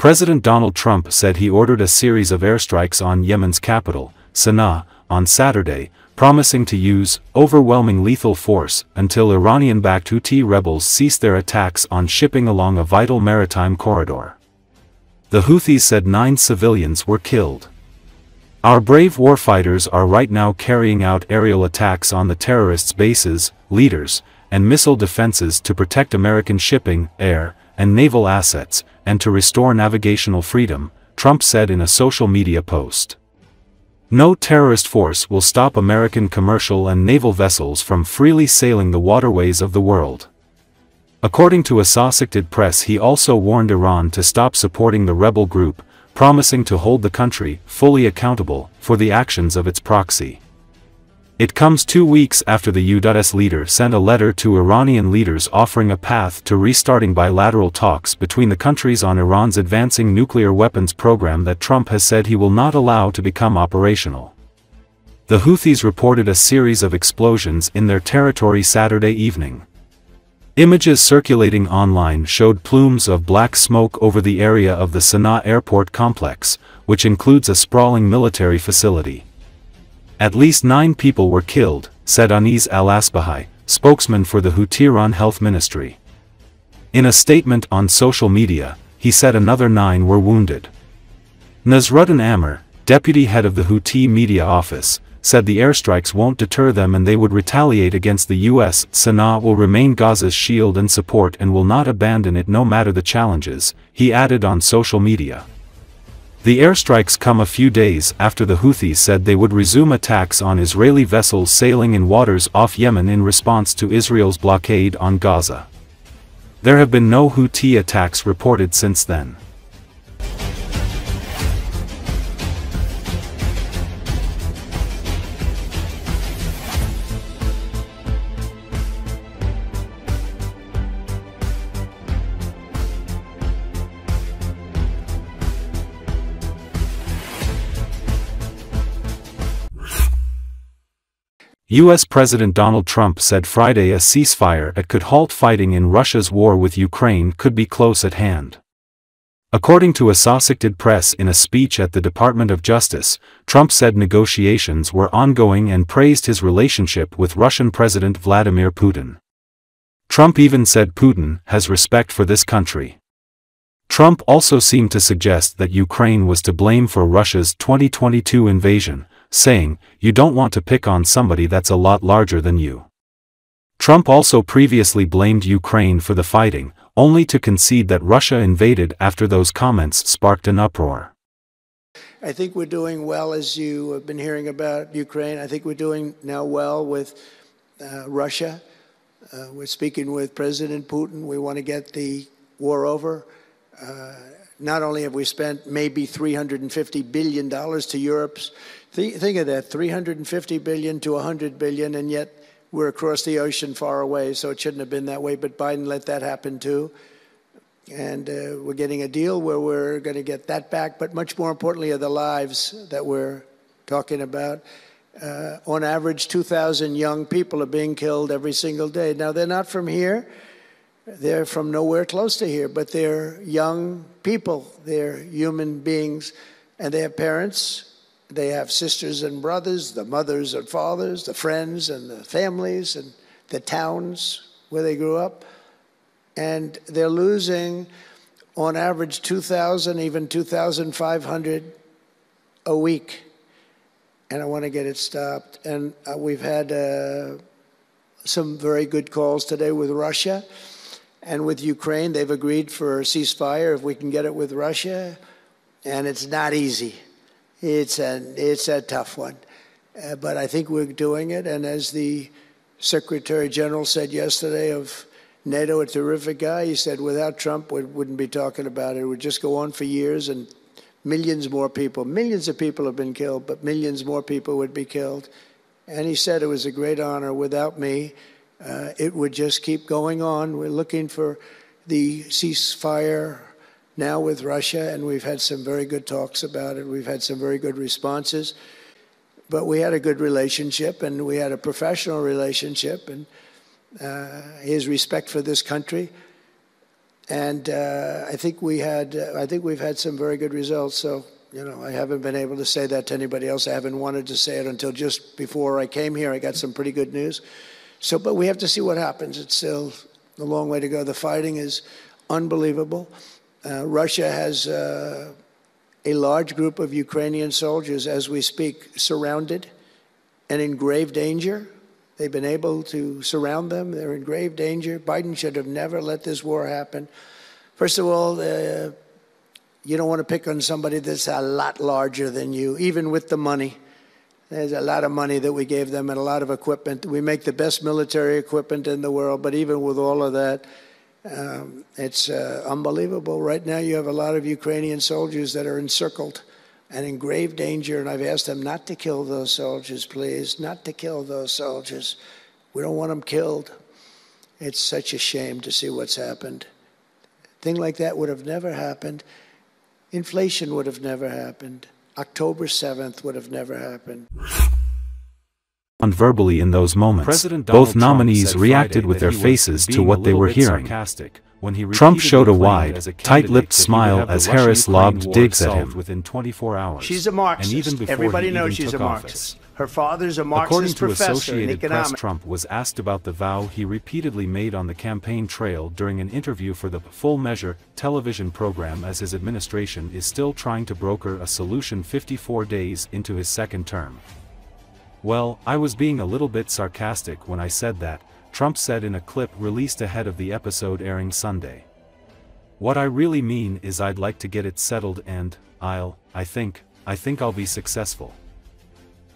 President Donald Trump said he ordered a series of airstrikes on Yemen's capital, Sanaa, on Saturday, promising to use overwhelming lethal force until Iranian-backed Houthi rebels cease their attacks on shipping along a vital maritime corridor. The Houthis said 9 civilians were killed. Our brave warfighters are right now carrying out aerial attacks on the terrorists' bases, leaders, and missile defenses to protect American shipping, air, and naval assets, and to restore navigational freedom, Trump said in a social media post. No terrorist force will stop American commercial and naval vessels from freely sailing the waterways of the world. According to Assosicted Press, he also warned Iran to stop supporting the rebel group, promising to hold the country fully accountable for the actions of its proxy. It comes 2 weeks after the U.S. leader sent a letter to Iranian leaders offering a path to restarting bilateral talks between the countries on Iran's advancing nuclear weapons program that Trump has said he will not allow to become operational. The Houthis reported a series of explosions in their territory Saturday evening. Images circulating online showed plumes of black smoke over the area of the Sanaa airport complex, which includes a sprawling military facility. At least 9 people were killed, said Anis al-Asbahi, spokesman for the Houthi Health Ministry. In a statement on social media, he said another 9 were wounded. Nasruddin Amir, deputy head of the Houthi media office, said the airstrikes won't deter them and they would retaliate against the U.S. Sanaa will remain Gaza's shield and support and will not abandon it no matter the challenges, he added on social media. The airstrikes come a few days after the Houthis said they would resume attacks on Israeli vessels sailing in waters off Yemen in response to Israel's blockade on Gaza. There have been no Houthi attacks reported since then. U.S. President Donald Trump said Friday a ceasefire that could halt fighting in Russia's war with Ukraine could be close at hand. According to Assosicted Press, in a speech at the Department of Justice, Trump said negotiations were ongoing and praised his relationship with Russian President Vladimir Putin. Trump even said Putin has respect for this country. Trump also seemed to suggest that Ukraine was to blame for Russia's 2022 invasion, saying, "You don't want to pick on somebody that's a lot larger than you." Trump also previously blamed Ukraine for the fighting, only to concede that Russia invaded after those comments sparked an uproar. I think we're doing well, as you have been hearing about Ukraine. I think we're doing now well with Russia. We're speaking with President Putin. We want to get the war over. Not only have we spent maybe $350 billion to Europe's, think of that, $350 billion to $100 billion, and yet we're across the ocean far away, so it shouldn't have been that way, but Biden let that happen too. And we're getting a deal where we're going to get that back, but much more importantly are the lives that we're talking about. On average, 2,000 young people are being killed every single day. Now, they're not from here. They're from nowhere close to here, but they're young people. They're human beings, and they have parents. They have sisters and brothers, the mothers and fathers, the friends and the families and the towns where they grew up. And they're losing, on average, 2,000, even 2,500 a week. And I want to get it stopped. And we've had some very good calls today with Russia. And with Ukraine, they've agreed for a ceasefire if we can get it with Russia. And it's not easy. It's a tough one. But I think we're doing it. And as the Secretary General said yesterday of NATO, a terrific guy, he said without Trump, we wouldn't be talking about it. It would just go on for years and millions more people, millions of people have been killed, but millions more people would be killed. And he said it was a great honor. Without me, it would just keep going on. We're looking for the ceasefire now with Russia, and we've had some very good talks about it. We've had some very good responses. But we had a good relationship, and we had a professional relationship, and his respect for this country. And I think we've had some very good results. So, you know, I haven't been able to say that to anybody else. I haven't wanted to say it until just before I came here. I got some pretty good news. So, but we have to see what happens. It's still a long way to go. The fighting is unbelievable. Russia has a large group of Ukrainian soldiers, as we speak, surrounded and in grave danger. They've been able to surround them. They're in grave danger. Biden should have never let this war happen. First of all, you don't want to pick on somebody that's a lot larger than you, even with the money. There's a lot of money that we gave them and a lot of equipment. We make the best military equipment in the world, but even with all of that, it's unbelievable. Right now, you have a lot of Ukrainian soldiers that are encircled and in grave danger, and I've asked them not to kill those soldiers, please, not to kill those soldiers. We don't want them killed. It's such a shame to see what's happened. A thing like that would have never happened. Inflation would have never happened. October 7th would have never happened. Verbally in those moments, both nominees reacted with their faces to what they were hearing. Trump showed a wide, tight-lipped smile as Harris lobbed digs at him. Within 24 hours. She's a Marxist. Everybody knows she's a Marxist. Her father's a Marxist professor in economics. According to Associated Press, Trump was asked about the vow he repeatedly made on the campaign trail during an interview for the Full Measure television program, as his administration is still trying to broker a solution 54 days into his second term. "Well, I was being a little bit sarcastic when I said that," Trump said in a clip released ahead of the episode airing Sunday. "What I really mean is I'd like to get it settled and, I think I'll be successful."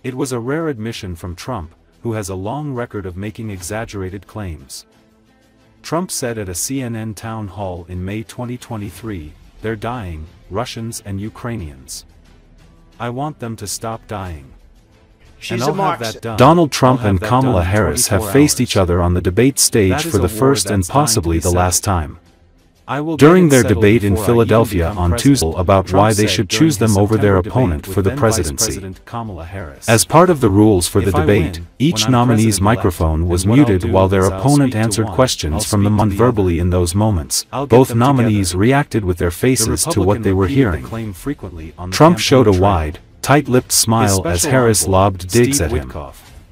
It was a rare admission from Trump, who has a long record of making exaggerated claims. Trump said at a CNN town hall in May 2023, "They're dying, Russians and Ukrainians. I want them to stop dying. And I'll have that done." Donald Trump and Kamala Harris have faced each other on the debate stage for the first and possibly the last time. During their debate in Philadelphia on Tuesday about why they should choose them over their opponent for the presidency. As part of the rules for the debate, each nominee's microphone was muted while their opponent answered questions from them non-verbally in those moments. Both nominees reacted with their faces to what they were hearing. Trump showed a wide, tight-lipped smile as Harris lobbed digs at him.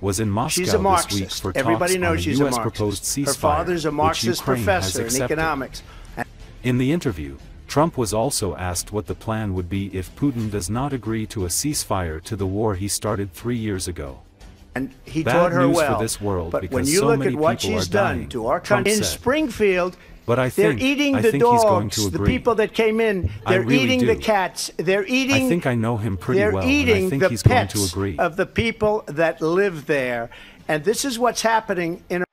Was in Moscow she's a Marxist. This week for Everybody talks knows on she's a a U.S. Marxist. proposed ceasefire, Her father's a Marxist professor in economics. In the interview, Trump was also asked what the plan would be if Putin does not agree to a ceasefire to the war he started 3 years ago. And he taught her well, for this world, but when you look at what she's done to our country in Springfield, but they're eating the dogs, the people that came in, they're eating the cats, they're eating, I think I know him pretty well, they're eating and I think the he's going to pets agree. of the people that live there. And this is what's happening in